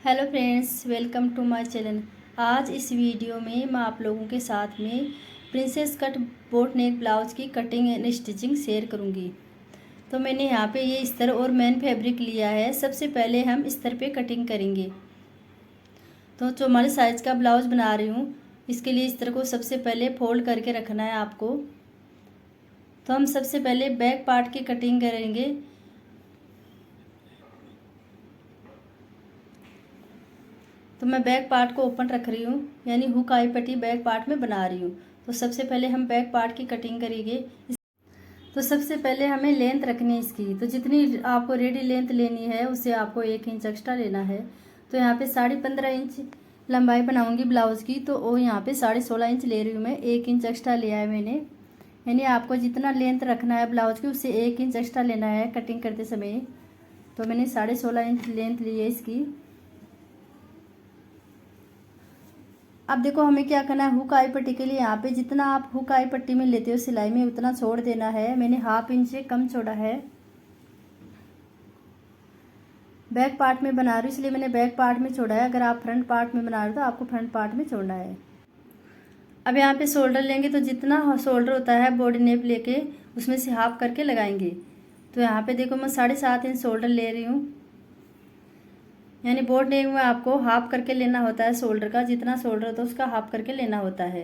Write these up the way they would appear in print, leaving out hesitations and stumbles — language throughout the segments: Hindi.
Hello friends, welcome to my channel. आज इस वीडियो में मैं आप लोगों के साथ में princess cut boat neck blouse की कटिंग एंड स्टिचिंग शेयर करूंगी। तो मैंने यहाँ पे ये अस्तर और मेन फैब्रिक लिया है। सबसे पहले हम अस्तर पे कटिंग करेंगे। तो 44 साइज़ का ब्लाउज बना रही हूँ। इसके लिए अस्तर को सबसे पहले फोल्ड करके रखना है आपको। तो हम सबसे पहले बैक पार्ट की कटिंग करेंगे। तो मैं बैक पार्ट को ओपन रख रही हूँ, यानी हुक आई पट्टी बैक पार्ट में बना रही हूँ। तो सबसे पहले हम बैक पार्ट की कटिंग करेंगे। तो सबसे पहले हमें लेंथ रखनी है इसकी। तो जितनी आपको रेडी लेंथ लेनी है उससे आपको 1 इंच एक्स्ट्रा लेना है। तो यहाँ पे 15.5 इंच लंबाई बनाऊंगी ब्लाउज़ की। तो वो यहाँ पे 16.5 इंच ले रही हूँ मैं। 1 इंच एक्स्ट्रा लिया है मैंने। यानी आपको जितना लेंथ रखना है ब्लाउज़ की उससे 1 इंच एक्स्ट्रा लेना है कटिंग करते समय। तो मैंने 16.5 इंच लेंथ ली है इसकी। अब देखो हमें क्या करना है, हुक आई पट्टी के लिए यहाँ पे जितना आप हुक आई पट्टी में लेते हो सिलाई में उतना छोड़ देना है। मैंने 1/2 इंच से कम छोड़ा है। बैक पार्ट में बना रही हूँ इसलिए मैंने बैक पार्ट में छोड़ा है। अगर आप फ्रंट पार्ट में बना रहे हो तो आपको फ्रंट पार्ट में छोड़ना है। अब यहाँ पे शोल्डर लेंगे तो जितना शोल्डर होता है बॉडी नेप लेके उसमें से हाफ करके लगाएंगे। तो यहाँ पे देखो मैं 7.5 इंच शोल्डर ले रही हूँ। यानी बोट नेक में आपको हाफ करके लेना होता है शोल्डर का। जितना शोल्डर होता है उसका हाफ करके लेना होता है।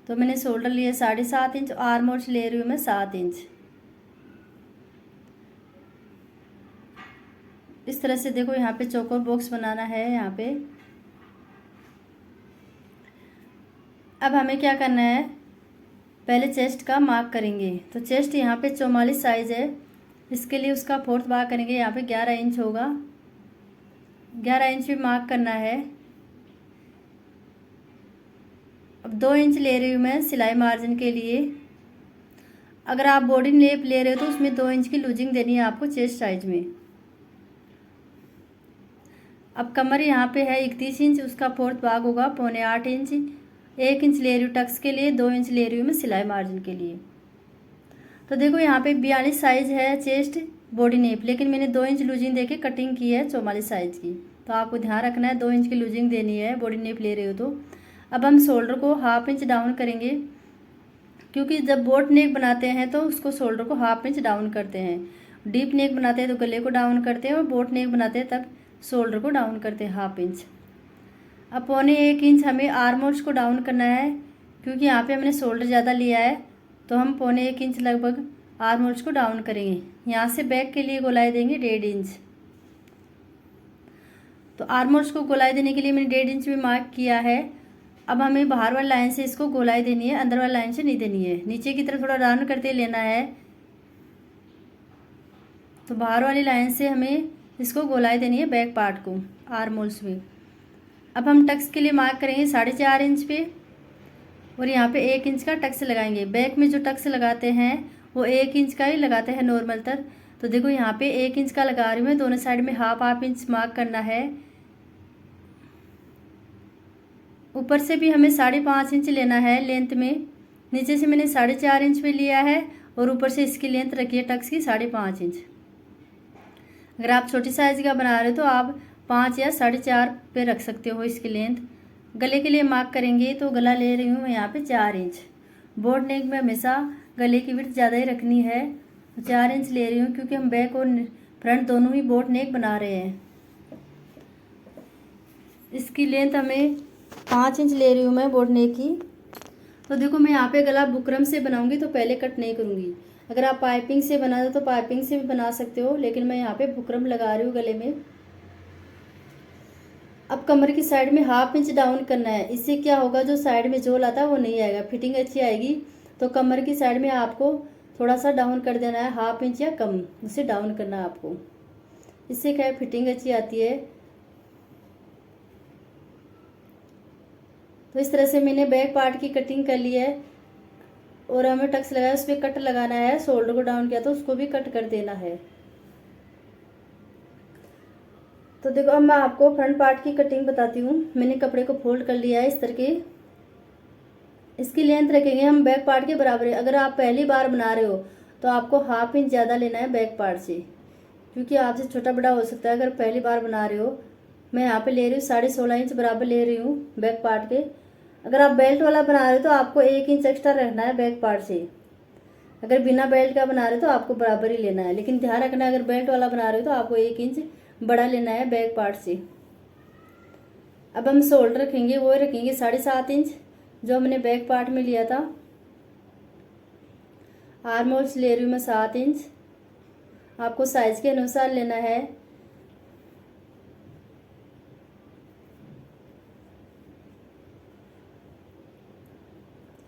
तो मैंने शोल्डर लिए 7.5 इंच। आर्म होल्स ले रही हूँ मैं 7 इंच। इस तरह से देखो यहाँ पे चौकोर बॉक्स बनाना है यहाँ पे। अब हमें क्या करना है, पहले चेस्ट का मार्क करेंगे। तो चेस्ट यहाँ पे 44 साइज़ है। इसके लिए उसका 4th भाग करेंगे। यहाँ पे 11 इंच होगा। 11 इंच भी मार्क करना है। अब 2 इंच ले रही हूँ मैं सिलाई मार्जिन के लिए। अगर आप बॉडी नेप ले रहे हो तो उसमें 2 इंच की लूजिंग देनी है आपको चेस्ट साइज में। अब कमर यहाँ पे है 31 इंच, उसका 4th भाग होगा 7.25 इंच। 1 इंच ले रही हूँ टक्स के लिए, 2 इंच ले रही हूँ मैं सिलाई मार्जिन के लिए। तो देखो यहाँ पे 42 साइज़ है चेस्ट बॉडी नेप, लेकिन मैंने 2 इंच लूजिंग देके कटिंग की है 44 साइज़ की। तो आपको ध्यान रखना है 2 इंच की लूजिंग देनी है बॉडी नेप ले रहे हो तो। अब हम शोल्डर को 1/2 इंच डाउन करेंगे, क्योंकि जब बोट नेक बनाते हैं तो उसको शोल्डर को 1/2 इंच डाउन करते हैं। डीप नेक बनाते हैं तो गले को डाउन करते हैं, और बोट नेक बनाते हैं तब शोल्डर को डाउन करते हैं 1/2 इंच। अब 1.25 इंच हमें आर्म होल्स को डाउन करना है, क्योंकि यहाँ पे हमने शोल्डर ज़्यादा लिया है। तो हम 1.25 इंच लगभग आर्म होल्स को डाउन करेंगे। यहाँ से बैक के लिए गोलाई देंगे 1.5 इंच। तो आर्म होल्स को गोलाई देने के लिए मैंने 1.5 इंच भी मार्क किया है। अब हमें बाहर वाली लाइन से इसको गोलाई देनी है, अंदर वाली लाइन से नहीं देनी है। नीचे की तरफ थोड़ा राउंड करते लेना है। तो बाहर वाली लाइन से हमें इसको गोलाई देनी है बैक पार्ट को आर्म होल्स में। अब हम टक्स के लिए मार्क करेंगे 4.5 इंच पे, और यहाँ पे 1 इंच का टक्स लगाएंगे। बैक में जो टक्स लगाते हैं वो 1 इंच का ही लगाते हैं नॉर्मल तर। तो देखो यहाँ पे 1 इंच का लगा रही हूँ मैं। दोनों साइड में 1/2 इंच मार्क करना है। ऊपर से भी हमें 5.5 इंच लेना है लेंथ में। नीचे से मैंने 4.5 इंच पे लिया है, और ऊपर से इसकी लेंथ रखिए टक्स की 5.5 इंच। अगर आप छोटी साइज़ का बना रहे हो तो आप 5 या 4.5 पे रख सकते हो इसकी लेंथ। गले के लिए मार्क करेंगे तो गला ले रही हूँ मैं यहाँ पे 4 इंच। बोट नेक में हमेशा गले की विड्थ ज़्यादा ही रखनी है। 4 इंच ले रही हूँ, क्योंकि हम बैक और फ्रंट दोनों ही बोट नेक बना रहे हैं। इसकी लेंथ हमें 5 इंच ले रही हूँ मैं बोट नेक की। तो देखो मैं यहाँ पे गला बुकरम से बनाऊंगी तो पहले कट नहीं करूँगी। अगर आप पाइपिंग से बना दो तो पाइपिंग से भी बना सकते हो, लेकिन मैं यहाँ पे बुकरम लगा रही हूँ गले में। अब कमर की साइड में 1/2 इंच डाउन करना है। इससे क्या होगा, जो साइड में झोल आता है वो नहीं आएगा, फिटिंग अच्छी आएगी। तो कमर की साइड में आपको थोड़ा सा डाउन कर देना है, 1/2 इंच या कम उससे डाउन करना है आपको। इससे क्या है, फिटिंग अच्छी आती है। तो इस तरह से मैंने बैक पार्ट की कटिंग कर ली है, और हमें टक्स लगाया उस पर कट लगाना है। शोल्डर को डाउन किया तो उसको भी कट कर देना है। तो देखो अब मैं आपको फ्रंट पार्ट की कटिंग बताती हूँ। मैंने कपड़े को फोल्ड कर लिया है इस तरह के। इसकी लेंथ रखेंगे हम बैक पार्ट के बराबर है। अगर आप पहली बार बना रहे हो तो आपको 1/2 इंच ज़्यादा लेना है बैक पार्ट से, क्योंकि आपसे छोटा बड़ा हो सकता है अगर पहली बार बना रहे हो। मैं यहाँ पे ले रही हूँ 16.5 इंच बराबर ले रही हूँ बैक पार्ट के। अगर आप बेल्ट वाला बना रहे हो तो आपको 1 इंच एक्स्ट्रा रखना है बैक पार्ट से। अगर बिना बेल्ट का बना रहे हो तो आपको बराबर ही लेना है, लेकिन ध्यान रखना अगर बेल्ट वाला बना रहे हो तो आपको 1 इंच बड़ा लेना है बैक पार्ट से। अब हम शोल्डर रखेंगे, वो रखेंगे 7.5 इंच जो हमने बैक पार्ट में लिया था। आर्म होल्स ले रही हूँ मैं 7 इंच, आपको साइज के अनुसार लेना है।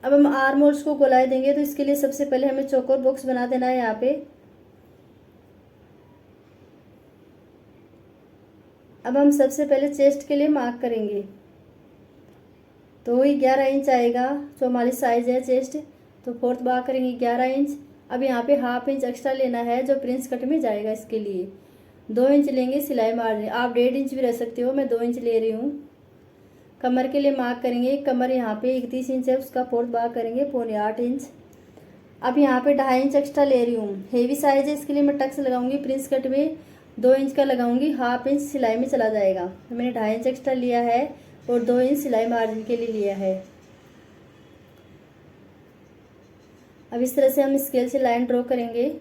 अब हम आर्म होल्स को गोलाई देंगे, तो इसके लिए सबसे पहले हमें चौकोर बॉक्स बना देना है यहाँ पे। अब हम सबसे पहले चेस्ट के लिए मार्क करेंगे, तो वही 11 इंच आएगा। 44 साइज है चेस्ट, तो फोर्थ मार्क करेंगे 11 इंच। अब यहाँ पे 1/2 इंच एक्स्ट्रा लेना है जो प्रिंस कट में जाएगा, इसके लिए 2 इंच लेंगे सिलाई मार्जिन। आप 1.5 इंच भी रह सकते हो, मैं 2 इंच ले रही हूँ। कमर के लिए मार्क करेंगे, कमर यहाँ पे 31 इंच है, उसका फोर्थ मार्क करेंगे 7.25 इंच। अब यहाँ पे 2.5 इंच एक्स्ट्रा ले रही हूँ, हेवी साइज है इसके लिए मैं टक्स लगाऊंगी प्रिंस कट में 2 इंच का लगाऊंगी, 1/2 इंच सिलाई में चला जाएगा। तो मैंने 2.5 इंच एक्स्ट्रा लिया है और 2 इंच सिलाई मार्जिन के लिए लिया है। अब इस तरह से हम स्केल से लाइन ड्रॉ करेंगे।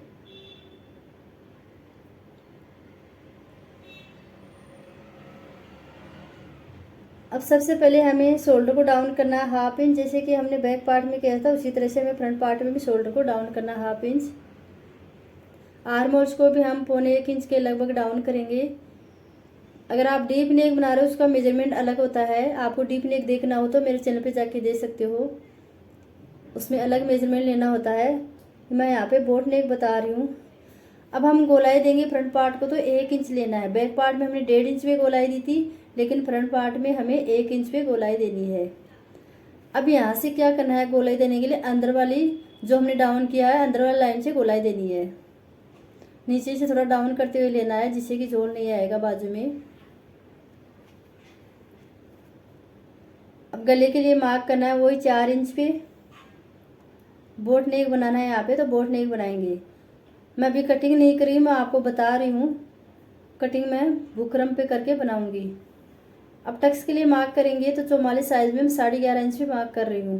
अब सबसे पहले हमें शोल्डर को डाउन करना है 1/2 इंच, जैसे कि हमने बैक पार्ट में किया था उसी तरह से हमें फ्रंट पार्ट में भी शोल्डर को डाउन करना है 1/2 इंच। आर्म होल्स को भी हम 0.25 इंच के लगभग डाउन करेंगे। अगर आप डीप नेक बना रहे हो उसका मेजरमेंट अलग होता है, आपको डीप नेक देखना हो तो मेरे चैनल पे जाके देख सकते हो, उसमें अलग मेजरमेंट लेना होता है। मैं यहाँ पे बोट नेक बता रही हूँ। अब हम गोलाई देंगे फ्रंट पार्ट को, तो 1 इंच लेना है। बैक पार्ट में हमने 1.5 इंच पे गोलाई दी थी, लेकिन फ्रंट पार्ट में हमें 1 इंच पे गोलाई देनी है। अब यहाँ से क्या करना है, गोलाई देने के लिए अंदर वाली जो हमने डाउन किया है अंदर वाली लाइन से गोलाई देनी है। नीचे से थोड़ा डाउन करते हुए लेना है जिससे कि जोड़ नहीं आएगा बाजू में। अब गले के लिए मार्क करना है वही 4 इंच पे। बोट नेक बनाना है यहाँ पे, तो बोट नेक बनाएंगे। मैं अभी कटिंग नहीं करी, मैं आपको बता रही हूँ, कटिंग मैं बुकरम पे करके बनाऊंगी। अब टक्स के लिए मार्क करेंगे, तो 44 साइज में मैं 11.5 इंच पे मार्क कर रही हूँ,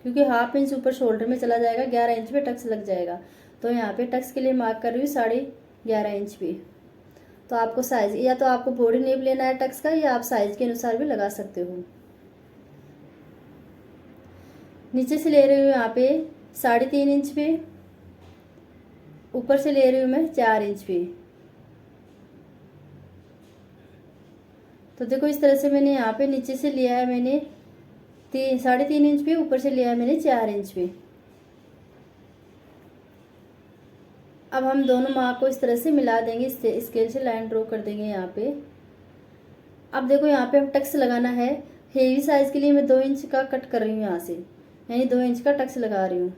क्योंकि 1/2 इंच ऊपर शोल्डर में चला जाएगा, 11 इंच पे टक्स लग जाएगा। तो यहाँ पे टक्स के लिए मार्क कर रही हूँ 11.5 इंच पे। तो आपको साइज या तो आपको बॉडी नेप लेना है टक्स का, या आप साइज के अनुसार भी लगा सकते हो। नीचे से ले रही हूँ यहाँ पे 3.5 इंच पे, ऊपर से ले रही हूँ मैं 4 इंच पे। तो देखो इस तरह से मैंने यहाँ पे नीचे से लिया है मैंने 3.5 इंच पे, ऊपर से लिया है मैंने 4 इंच पे। अब हम दोनों मार्क को इस तरह से मिला देंगे, इससे स्केल से लाइन ड्रॉ कर देंगे यहाँ पे। अब देखो यहाँ पे हम टक्स लगाना है। हेवी साइज के लिए मैं 2 इंच का कट कर रही हूँ यहाँ से, यानी 2 इंच का टक्स लगा रही हूँ।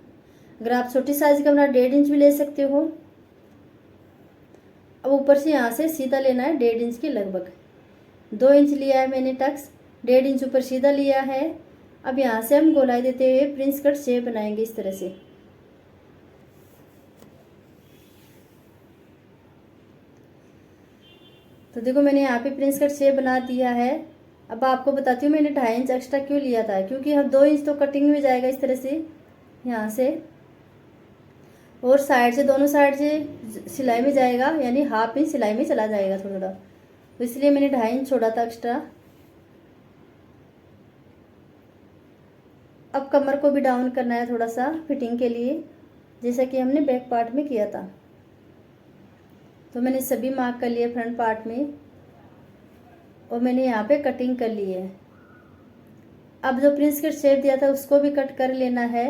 अगर आप छोटी साइज का बना 1.5 इंच भी ले सकते हो। अब ऊपर से यहाँ से सीधा लेना है 1.5 इंच के लगभग। 2 इंच लिया है मैंने टक्स, 1.5 इंच ऊपर सीधा लिया है। अब यहाँ से हम गोलाई देते हुए प्रिंस कट शेप बनाएंगे इस तरह से। तो देखो मैंने यहाँ पे प्रिंस कट शेप बना दिया है। अब आपको बताती हूँ मैंने 2.5 इंच एक्स्ट्रा क्यों लिया था, क्योंकि हम 2 इंच तो कटिंग में जाएगा इस तरह से यहाँ से, और साइड से दोनों साइड से सिलाई में जाएगा, यानी 1/2 इंच सिलाई में चला जाएगा थोड़ा थोड़ा, तो इसलिए मैंने 2.5 इंच छोड़ा था एक्स्ट्रा। अब कमर को भी डाउन करना है थोड़ा सा फिटिंग के लिए, जैसा कि हमने बैक पार्ट में किया था। तो मैंने सभी मार्क कर लिए फ्रंट पार्ट में, और मैंने यहाँ पे कटिंग कर ली है। अब जो प्रिंस कट शेप दिया था उसको भी कट कर लेना है।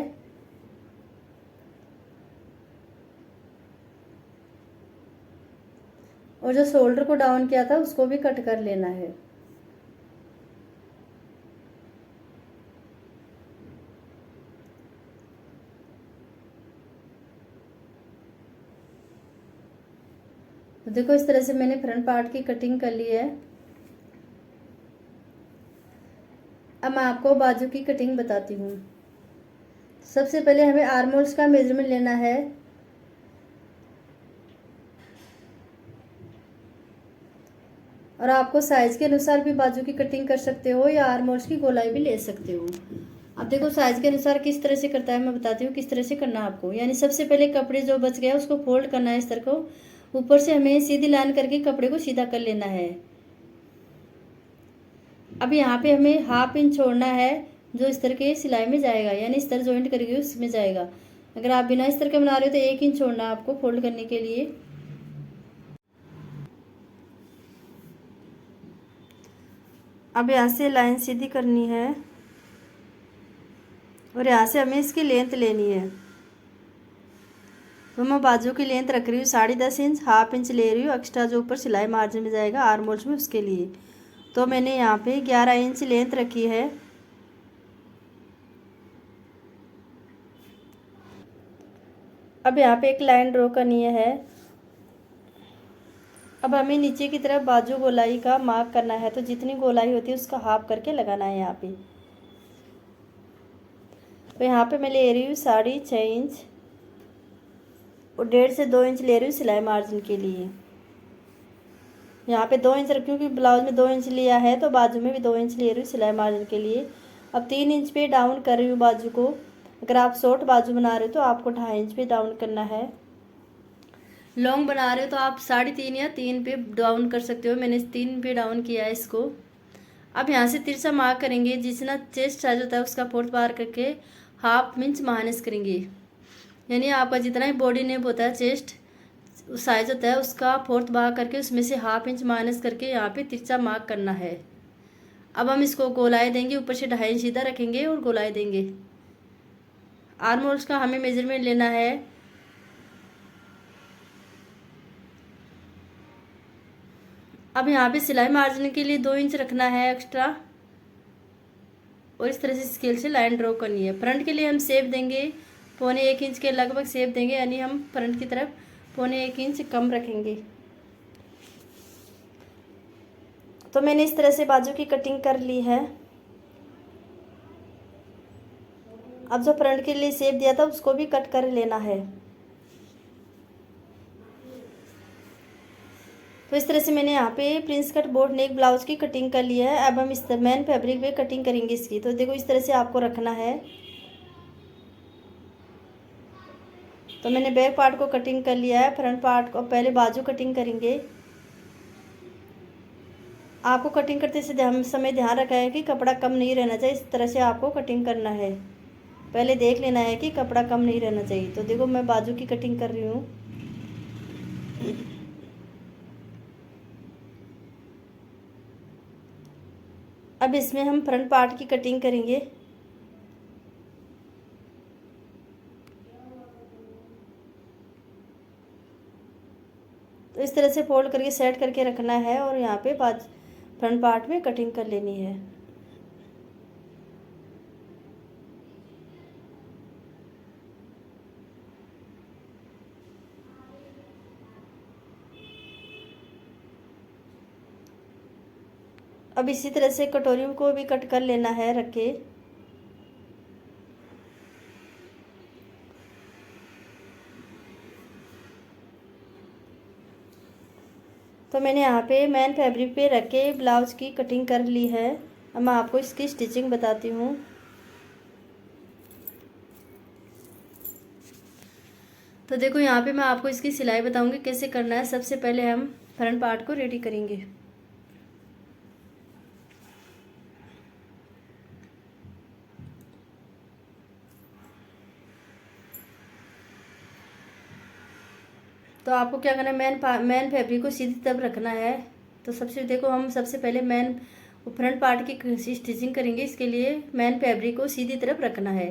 और जो शोल्डर को डाउन किया था उसको भी कट कर लेना है। तो देखो इस तरह से मैंने फ्रंट पार्ट की कटिंग कर ली है। अब मैं आपको बाजू की कटिंग बताती हूँ। सबसे पहले हमें आर्म होल्स का मेजरमेंट लेना है। और आपको साइज़ के अनुसार भी बाजू की कटिंग कर सकते हो या आर्म होल्स की गोलाई भी ले सकते हो। अब देखो साइज़ के अनुसार किस तरह से करता है, मैं बताती हूँ किस तरह से करना है आपको। यानी सबसे पहले कपड़े जो बच गया उसको फोल्ड करना है इस तरह को, ऊपर से हमें सीधी लाइन करके कपड़े को सीधा कर लेना है। अब यहाँ पे हमें हाफ इंच छोड़ना है जो इस तरह के सिलाई में जाएगा, यानी इस तरह जॉइंट करेंगे उसमें जाएगा। अगर आप बिना इस तरह के बना रहे हो तो 1 इंच छोड़ना है आपको फोल्ड करने के लिए। अब यहाँ से लाइन सीधी करनी है और यहाँ से हमें इसकी लेंथ लेनी है। तो मैं बाजू की लेंथ रख रही हूँ 10.5 इंच, हाफ इंच ले रही हूँ एक्स्ट्रा जो ऊपर सिलाई मार्जिन में जाएगा आर्म होल्स में उसके लिए। तो मैंने यहाँ पे 11 इंच लेंथ रखी है। अब यहाँ पे एक लाइन ड्रॉ करनी है। अब हमें नीचे की तरफ बाजू गोलाई का मार्क करना है, तो जितनी गोलाई होती है उसका हाफ करके लगाना है यहाँ पे। तो यहाँ पे मैं ले रही हूँ 6.5 इंच और 1.5 से 2 इंच ले रही हूँ सिलाई मार्जिन के लिए। यहाँ पे 2 इंच रखी हूँ क्योंकि ब्लाउज में 2 इंच लिया है, तो बाजू में भी 2 इंच ले रही हूँ सिलाई मार्जिन के लिए। अब 3 इंच पे डाउन कर रही हूँ बाजू को। अगर आप शॉर्ट बाजू बना रहे हो तो आपको 2.5 इंच पे डाउन करना है। लॉन्ग बना रहे हो तो आप 3.5 या 3 पे डाउन कर सकते हो। मैंने 3 पे डाउन किया है इसको। अब यहाँ से तिरछा मार्क करेंगे, जितना चेस्ट साइज होता है उसका फोर्थ बार करके हाफ इंच माइनस करेंगे। यानी आपका जितना ही बॉडी नेप होता है चेस्ट साइज होता है उसका फोर्थ भाग करके उसमें से हाफ इंच माइनस करके यहाँ पे तिरछा मार्क करना है। अब हम इसको गोलाई देंगे, ऊपर से 2.5 इंच सीधा रखेंगे और गोलाई देंगे। आर्म होल्स का हमें मेजरमेंट लेना है। अब यहाँ पे सिलाई मार्जिन के लिए 2 इंच रखना है एक्स्ट्रा और इस तरह से स्केल से लाइन ड्रॉ करनी है। फ्रंट के लिए हम शेप देंगे 1.25 इंच के लगभग शेप देंगे, यानी हम फ्रंट की तरफ 1.25 इंच कम रखेंगे। तो मैंने इस तरह से बाजू की कटिंग कर ली है। अब जो फ्रंट के लिए शेप दिया था उसको भी कट कर लेना है। तो इस तरह से मैंने यहाँ पे Prince cut boat neck blouse की कटिंग कर ली है। अब हम इस मेन फैब्रिक पे कटिंग करेंगे इसकी। तो देखो इस तरह से आपको रखना है। तो मैंने बैक पार्ट को कटिंग कर लिया है, फ्रंट पार्ट को पहले बाजू कटिंग करेंगे। आपको कटिंग करते समय ध्यान रखा है कि कपड़ा कम नहीं रहना चाहिए। इस तरह से आपको कटिंग करना है, पहले देख लेना है कि कपड़ा कम नहीं रहना चाहिए। तो देखो मैं बाजू की कटिंग कर रही हूँ। अब इसमें हम फ्रंट पार्ट की कटिंग करेंगे। तो इस तरह से फोल्ड करके सेट करके रखना है और यहाँ पे फ्रंट पार्ट में कटिंग कर लेनी है। अब इसी तरह से कटोरी को भी कट कर लेना है रख के। तो मैंने यहाँ पे मैन फैब्रिक पे रख के ब्लाउज की कटिंग कर ली है। अब मैं आपको इसकी स्टिचिंग बताती हूँ। तो देखो यहाँ पे मैं आपको इसकी सिलाई बताऊँगी कैसे करना है। सबसे पहले हम फ्रंट पार्ट को रेडी करेंगे। तो आपको क्या करना है, मैन फैब्रिक को सीधी तरफ रखना है। तो हम सबसे पहले फ्रंट पार्ट की स्टिचिंग करेंगे। इसके लिए मैन फैब्रिक को सीधी तरफ रखना है।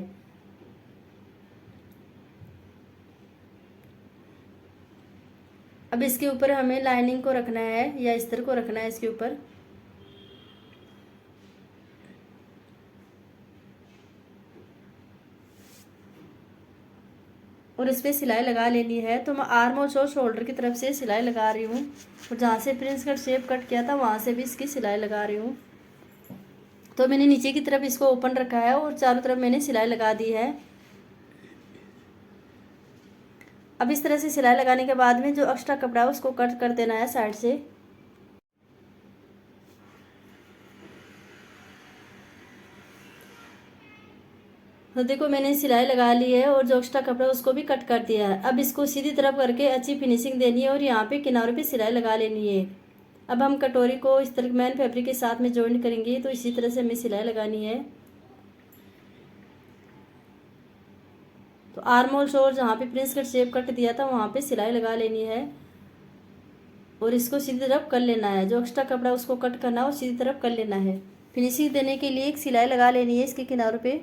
अब इसके ऊपर हमें लाइनिंग को रखना है या अस्तर को रखना है इसके ऊपर। और इस पर सिलाई लगा लेनी है। तो मैं आर्म और शोल्डर की तरफ से सिलाई लगा रही हूँ और जहाँ से प्रिंस कट शेप कट किया था वहाँ से भी इसकी सिलाई लगा रही हूँ। तो मैंने नीचे की तरफ इसको ओपन रखा है और चारों तरफ मैंने सिलाई लगा दी है। अब इस तरह से सिलाई लगाने के बाद में जो एक्स्ट्रा कपड़ा है उसको कट कर देना है साइड से। तो देखो मैंने सिलाई लगा ली है और जो एक्स्ट्रा कपड़ा उसको भी कट कर दिया है। अब इसको सीधी तरफ करके अच्छी फिनिशिंग देनी है और यहाँ पे किनारों पे सिलाई लगा लेनी है। अब हम कटोरी को इस तरह मैन फैब्रिक के साथ में जॉइंट करेंगे, तो इसी तरह से हमें सिलाई लगानी है। तो आर्म होल और जहाँ पे प्रिंस कट शेप कट दिया था वहाँ पे सिलाई लगा लेनी है और इसको सीधी तरफ कर लेना है। जो एक्स्ट्रा कपड़ा उसको कट करना है और सीधी तरफ कर लेना है। फिनिशिंग देने के लिए एक सिलाई लगा लेनी है इसके किनारों पे।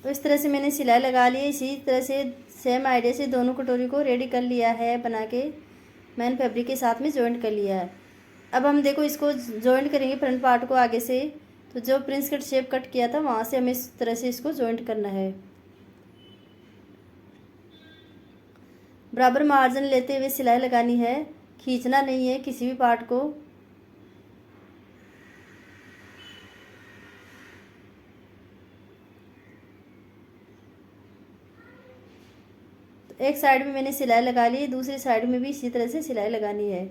तो इस तरह से मैंने सिलाई लगा ली है। इसी तरह से सेम आइडिया से दोनों कटोरी को रेडी कर लिया है, बना के मैन फैब्रिक के साथ में जॉइंट कर लिया है। अब हम देखो इसको जॉइंट करेंगे फ्रंट पार्ट को आगे से। तो जो प्रिंस कट शेप कट किया था वहाँ से हमें इस तरह से इसको जॉइंट करना है। बराबर मार्जिन लेते हुए सिलाई लगानी है, खींचना नहीं है किसी भी पार्ट को। तो एक साइड में मैंने सिलाई लगा ली, दूसरी साइड में भी इसी तरह से सिलाई लगानी है।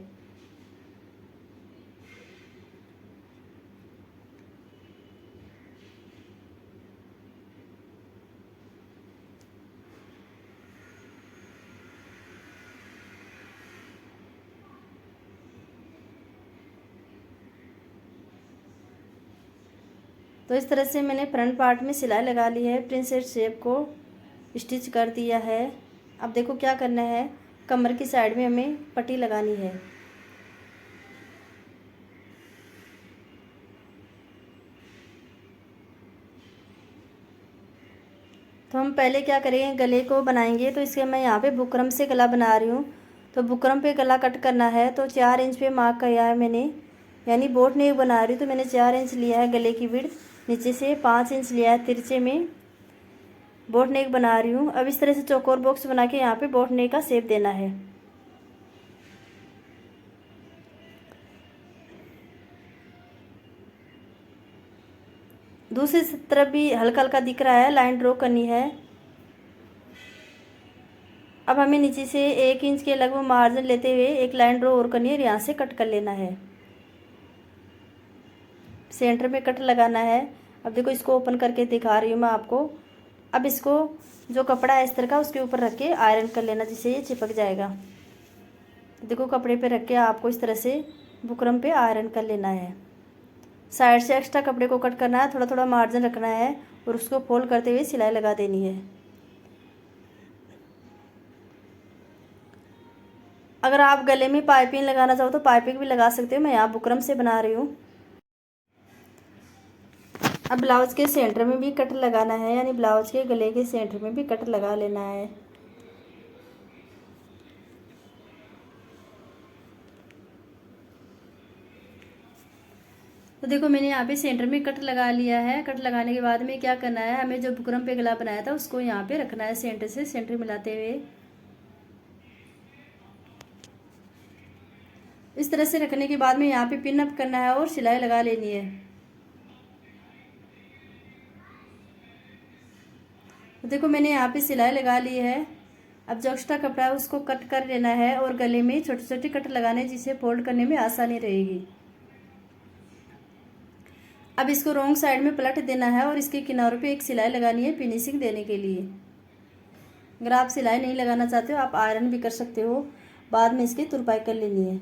तो इस तरह से मैंने फ्रंट पार्ट में सिलाई लगा ली है, प्रिंसेस शेप को स्टिच कर दिया है। अब देखो क्या करना है, कमर की साइड में हमें पट्टी लगानी है। तो हम पहले क्या करेंगे, गले को बनाएंगे। तो इसके मैं यहाँ पे बुकरम से गला बना रही हूँ। तो बुकरम पे गला कट करना है। तो 4 इंच पे मार्क किया है मैंने, यानी बोट नेक बना रही हूँ तो मैंने 4 इंच लिया है गले की विड्थ। नीचे से 5 इंच लिया है तिरछे में, बोट नेक बना रही हूँ। अब इस तरह से चौकोर बॉक्स बना के यहाँ पे बोट नेक का शेप देना है। दूसरी तरफ भी हल्का हल्का दिख रहा है, लाइन ड्रॉ करनी है। अब हमें नीचे से 1 इंच के लगभग मार्जिन लेते हुए एक लाइन ड्रॉ और करनी है और यहाँ से कट कर लेना है। सेंटर में कट लगाना है। अब देखो इसको ओपन करके दिखा रही हूँ मैं आपको। अब इसको जो कपड़ा है इस तरह का उसके ऊपर रख के आयरन कर लेना, जिससे ये चिपक जाएगा। देखो कपड़े पे रख के आपको इस तरह से बुकरम पे आयरन कर लेना है। साइड से एक्स्ट्रा कपड़े को कट करना है, थोड़ा थोड़ा मार्जिन रखना है और उसको फोल्ड करते हुए सिलाई लगा देनी है। अगर आप गले में पाइपिंग लगाना चाहो तो पाइपिंग भी लगा सकते हो, मैं यहाँ बुकरम से बना रही हूँ। अब ब्लाउज के सेंटर में भी कट लगाना है, यानी ब्लाउज के गले के सेंटर में भी कट लगा लेना है। तो देखो मैंने यहाँ पे सेंटर में कट लगा लिया है। कट लगाने के बाद में क्या करना है, हमें जो बुकरम पे गला बनाया था उसको यहाँ पे रखना है, सेंटर से सेंटर मिलाते हुए इस तरह से रखने के बाद में यहाँ पे पिन अप करना है और सिलाई लगा लेनी है। तो देखो मैंने यहाँ पे सिलाई लगा ली है। अब जो एक्स्ट्रा कपड़ा है उसको कट कर लेना है और गले में छोटे छोटे कट लगाने, जिससे फोल्ड करने में आसानी रहेगी। अब इसको रॉन्ग साइड में पलट देना है और इसके किनारों पे एक सिलाई लगानी है फिनिशिंग देने के लिए। अगर आप सिलाई नहीं लगाना चाहते हो आप आयरन भी कर सकते हो, बाद में इसकी तुरपाई कर लेनी है।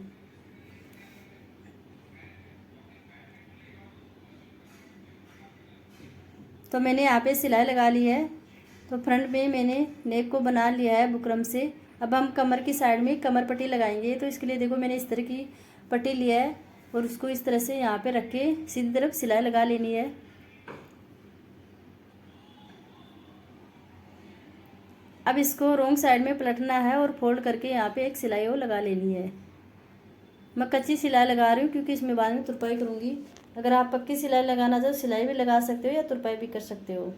तो मैंने यहाँ पे सिलाई लगा ली है। तो फ्रंट में मैंने नेक को बना लिया है बुकरम से। अब हम कमर की साइड में कमर पट्टी लगाएंगे। तो इसके लिए देखो मैंने इस तरह की पट्टी लिया है और उसको इस तरह से यहाँ पे रख के सीधी तरफ सिलाई लगा लेनी है। अब इसको रॉन्ग साइड में पलटना है और फोल्ड करके यहाँ पे एक सिलाई और लगा लेनी है। मैं कच्ची सिलाई लगा रही हूँ क्योंकि इसमें बाद में तुरपाई करूँगी। अगर आप पक्की सिलाई लगाना चाहो सिलाई भी लगा सकते हो या तुरपाई भी कर सकते हो।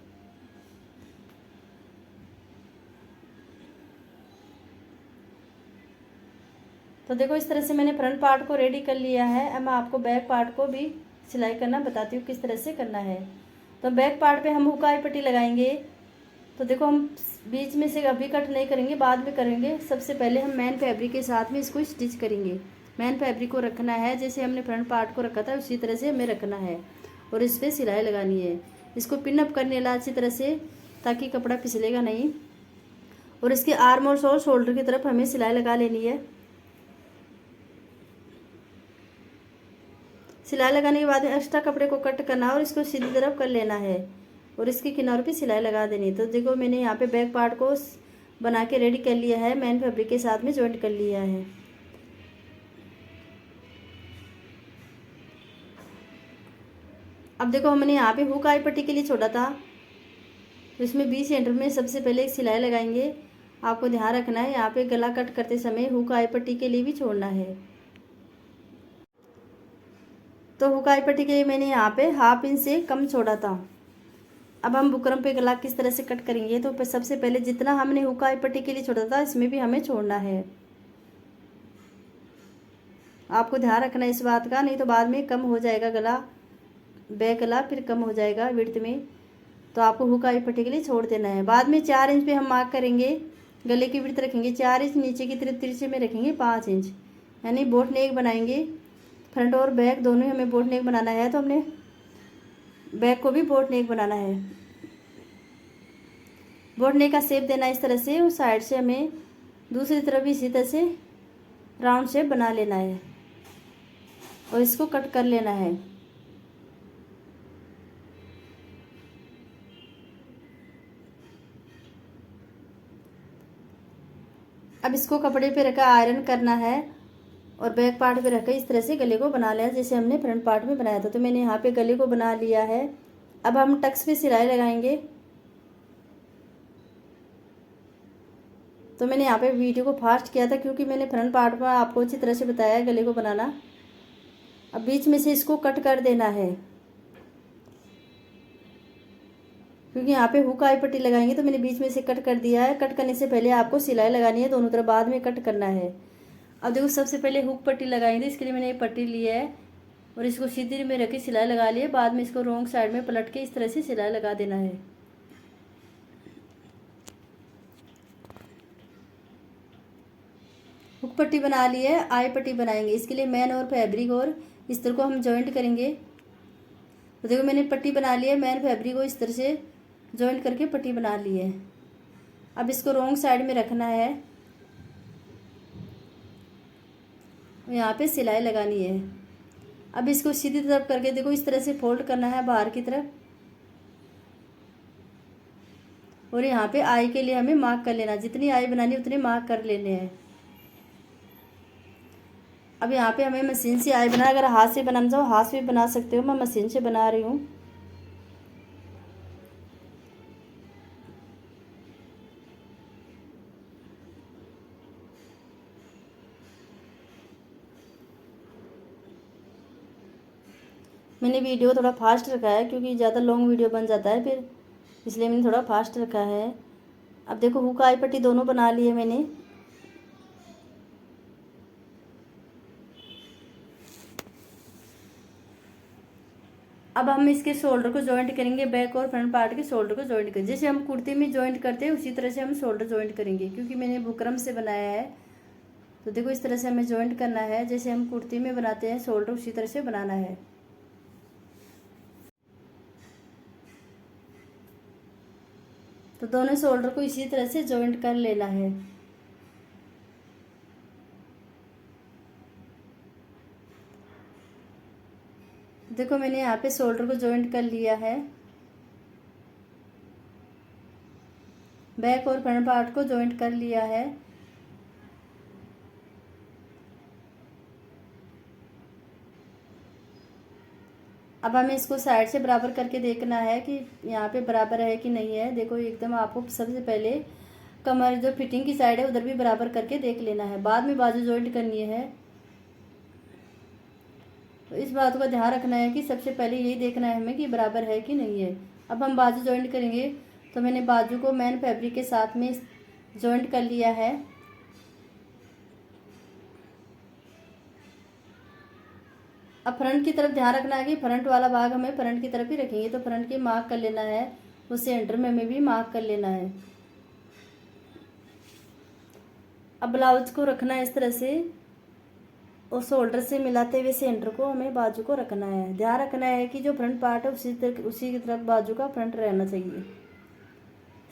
तो देखो इस तरह से मैंने फ्रंट पार्ट को रेडी कर लिया है। अब मैं आपको बैक पार्ट को भी सिलाई करना बताती हूँ किस तरह से करना है। तो बैक पार्ट पे हम हुक आई पट्टी लगाएंगे। तो देखो हम बीच में से अभी कट नहीं करेंगे, बाद में करेंगे। सबसे पहले हम मेन फैब्रिक के साथ में इसको स्टिच करेंगे। मेन फैब्रिक को रखना है जैसे हमने फ्रंट पार्ट को रखा था उसी तरह से हमें रखना है और इस पर सिलाई लगानी है। इसको पिनअप करने ला अच्छी तरह से ताकि कपड़ा फिसलेगा नहीं। और इसके आर्म और शोल्डर की तरफ हमें सिलाई लगा लेनी है। सिलाई लगाने के बाद में एक्स्ट्रा कपड़े को कट करना और इसको सीधी तरफ कर लेना है और इसके किनारों पे सिलाई लगा देनी है। तो देखो मैंने यहाँ पे बैक पार्ट को बना के रेडी कर लिया है, मेन फैब्रिक के साथ में जॉइंट कर लिया है। अब देखो हमने यहाँ पे हुक आई पट्टी के लिए छोड़ा था, तो इसमें 20 सेंटर में सबसे पहले एक सिलाई लगाएंगे। आपको ध्यान रखना है यहाँ पे गला कट करते समय हुक आई पट्टी के लिए भी छोड़ना है। तो हुक आई पट्टी के लिए मैंने यहाँ पे 1/2 इंच से कम छोड़ा था। अब हम बुकरम पे गला किस तरह से कट करेंगे, तो सबसे पहले जितना हमने हुक आई पट्टी के लिए छोड़ा था इसमें भी हमें छोड़ना है। आपको ध्यान रखना है इस बात का, नहीं तो बाद में कम हो जाएगा गला, बैक गला फिर कम हो जाएगा विड्थ में। तो आपको हुक आई पट्टी के लिए छोड़ देना है। बाद में 4 इंच पे हम मार्क करेंगे, गले की विड्थ रखेंगे 4 इंच, नीचे की तरफ तिरछे में रखेंगे 5 इंच, यानी बोट नेक बनाएंगे। फ्रंट और बैक दोनों ही हमें बोट नेक बनाना है, तो हमने बैक को भी बोट नेक बनाना है। बोट नेक का शेप देना इस तरह से, उस साइड से हमें दूसरी तरफ भी इसी तरह से राउंड शेप बना लेना है और इसको कट कर लेना है। अब इसको कपड़े पे रखकर आयरन करना है और बैक पार्ट पे रखकर इस तरह से गले को बना लिया जैसे हमने फ्रंट पार्ट में बनाया था। तो मैंने यहाँ पे गले को बना लिया है। अब हम टक्स पे सिलाई लगाएंगे। तो मैंने यहाँ पे वीडियो को फास्ट किया था क्योंकि मैंने फ्रंट पार्ट में आपको अच्छी तरह से बताया है गले को बनाना। अब बीच में से इसको कट कर देना है क्योंकि यहाँ पे हुक आई पट्टी लगाएंगे, तो मैंने बीच में से कट कर दिया है। कट करने से पहले आपको सिलाई लगानी है दोनों तरफ, बाद में कट करना है। अब देखो सबसे पहले हुक पट्टी लगाएंगे, इसके लिए मैंने ये पट्टी ली है और इसको सीधी में रख के सिलाई लगा ली है। बाद में इसको रॉन्ग साइड में पलट के इस तरह से सिलाई लगा देना है। हुक पट्टी बना ली है, आई पट्टी बनाएंगे। इसके लिए मैन और फैब्रिक और इस्तर को हम जॉइंट करेंगे। तो देखो मैंने पट्टी बना ली है, मैन फैब्रिक को इस तरह से जॉइंट करके पट्टी बना ली है। अब इसको रॉन्ग साइड में रखना है, यहाँ पे सिलाई लगानी है। अब इसको सीधी तरफ करके देखो इस तरह से फोल्ड करना है बाहर की तरफ और यहाँ पे आई के लिए हमें मार्क कर लेना, जितनी आई बनानी उतने मार्क कर लेने हैं। अब यहाँ पे हमें मशीन से आई बना, अगर हाथ से बनाना चाहो हाथ से भी बना सकते हो, मैं मशीन से बना रही हूँ। मैंने वीडियो थोड़ा फास्ट रखा है क्योंकि ज़्यादा लॉन्ग वीडियो बन जाता है फिर, इसलिए मैंने थोड़ा फास्ट रखा है। अब देखो हुक आई पट्टी दोनों बना ली है मैंने। अब हम इसके शोल्डर को जॉइंट करेंगे, बैक और फ्रंट पार्ट के शोल्डर को जॉइंट करेंगे जैसे हम कुर्ती में जॉइंट करते हैं उसी तरह से हम शोल्डर जॉइंट करेंगे। क्योंकि मैंने बुकरम से बनाया है, तो देखो इस तरह से हमें जॉइंट करना है जैसे हम कुर्ती में बनाते हैं शोल्डर, उसी तरह से बनाना है। तो दोनों शोल्डर को इसी तरह से जॉइंट कर लेना है। देखो मैंने यहाँ पे शोल्डर को जॉइंट कर लिया है, बैक और फ्रंट पार्ट को जॉइंट कर लिया है। अब हमें इसको साइड से बराबर करके देखना है कि यहाँ पे बराबर है कि नहीं है। देखो एकदम आपको सबसे पहले कमर जो फिटिंग की साइड है उधर भी बराबर करके देख लेना है, बाद में बाजू जॉइंट करनी है। तो इस बात का ध्यान रखना है कि सबसे पहले यही देखना है हमें कि बराबर है कि नहीं है। अब हम बाजू जॉइंट करेंगे, तो मैंने बाजू को मैन फैब्रिक के साथ में जॉइंट कर लिया है। अब फ्रंट की तरफ ध्यान रखना है कि फ्रंट वाला भाग हमें फ्रंट की तरफ ही रखेंगे, तो फ्रंट की मार्क कर लेना है, वो सेंटर में हमें भी मार्क कर लेना है। अब ब्लाउज को रखना है इस तरह से, और शोल्डर से मिलाते हुए सेंटर को हमें बाजू को रखना है। ध्यान रखना है कि जो फ्रंट पार्ट है उसी की तरफ बाजू का फ्रंट रहना चाहिए।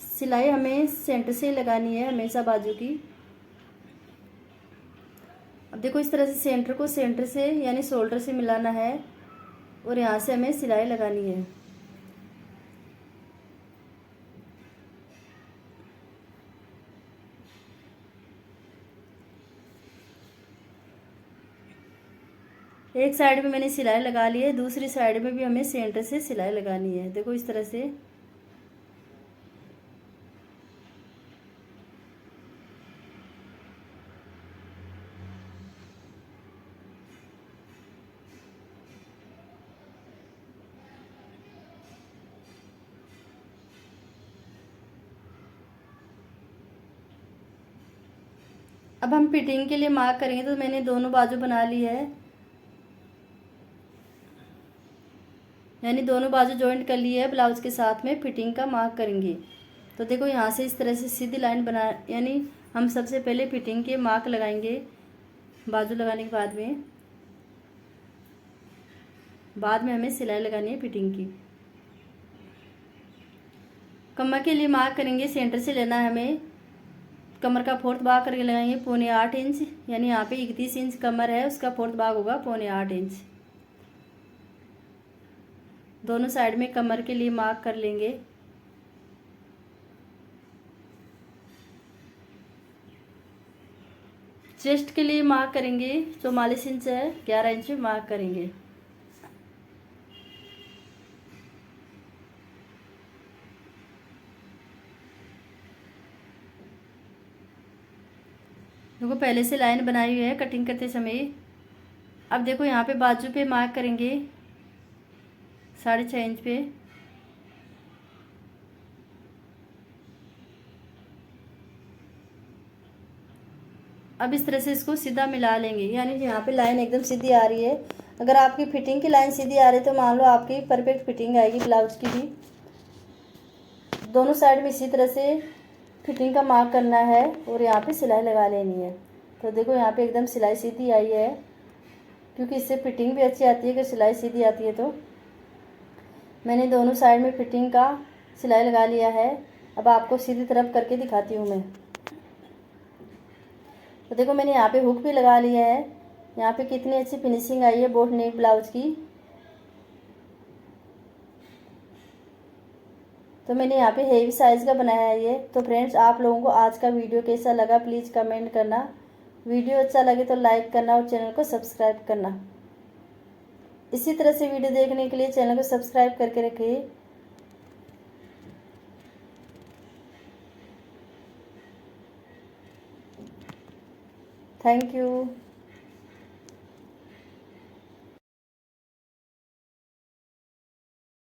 सिलाई हमें सेंटर से लगानी है हमेशा बाजू की। अब देखो इस तरह से सेंटर को सेंटर से यानी शोल्डर से मिलाना है और यहाँ से हमें सिलाई लगानी है। एक साइड में मैंने सिलाई लगा ली है, दूसरी साइड में भी हमें सेंटर से सिलाई लगानी है। देखो इस तरह से। अब हम फिटिंग के लिए मार्क करेंगे, तो मैंने दोनों बाजू बना ली है, यानी दोनों बाजू जॉइंट कर ली है। ब्लाउज के साथ में फिटिंग का मार्क करेंगे। तो देखो यहाँ से इस तरह से सीधी लाइन बना, यानी हम सबसे पहले फिटिंग के मार्क लगाएंगे बाजू लगाने के बाद में हमें सिलाई लगानी है फिटिंग की। कमर के लिए मार्क करेंगे, सेंटर से लेना है हमें। कमर का फोर्थ भाग करके लगाएंगे 7.25 इंच, यानी यहाँ पे 31 इंच कमर है, उसका फोर्थ भाग होगा 7.25 इंच। दोनों साइड में कमर के लिए मार्क कर लेंगे। चेस्ट के लिए मार्क करेंगे 44 इंच है, 11 इंच में मार्क करेंगे। देखो पहले से लाइन बनाई हुई है कटिंग करते समय। अब देखो यहाँ पे बाजू पे मार्क करेंगे 6.5 इंच पे। अब इस तरह से इसको सीधा मिला लेंगे, यानी यहाँ पे लाइन एकदम सीधी आ रही है। अगर आपकी फिटिंग की लाइन सीधी आ रही है तो मान लो आपकी परफेक्ट फिटिंग आएगी ब्लाउज की भी। दोनों साइड में इसी तरह से फिटिंग का मार्क करना है और यहाँ पे सिलाई लगा लेनी है। तो देखो यहाँ पे एकदम सिलाई सीधी आई है, क्योंकि इससे फिटिंग भी अच्छी आती है अगर सिलाई सीधी आती है तो। मैंने दोनों साइड में फिटिंग का सिलाई लगा लिया है। अब आपको सीधी तरफ करके दिखाती हूँ मैं। तो देखो मैंने यहाँ पे हुक भी लगा लिया है। यहाँ पे कितनी अच्छी फिनिशिंग आई है बोट नेक ब्लाउज की। तो मैंने यहाँ पे हेवी साइज़ का बनाया है ये। तो फ्रेंड्स आप लोगों को आज का वीडियो कैसा लगा प्लीज़ कमेंट करना। वीडियो अच्छा लगे तो लाइक करना और चैनल को सब्सक्राइब करना। इसी तरह से वीडियो देखने के लिए चैनल को सब्सक्राइब करके रखिए। Thank you.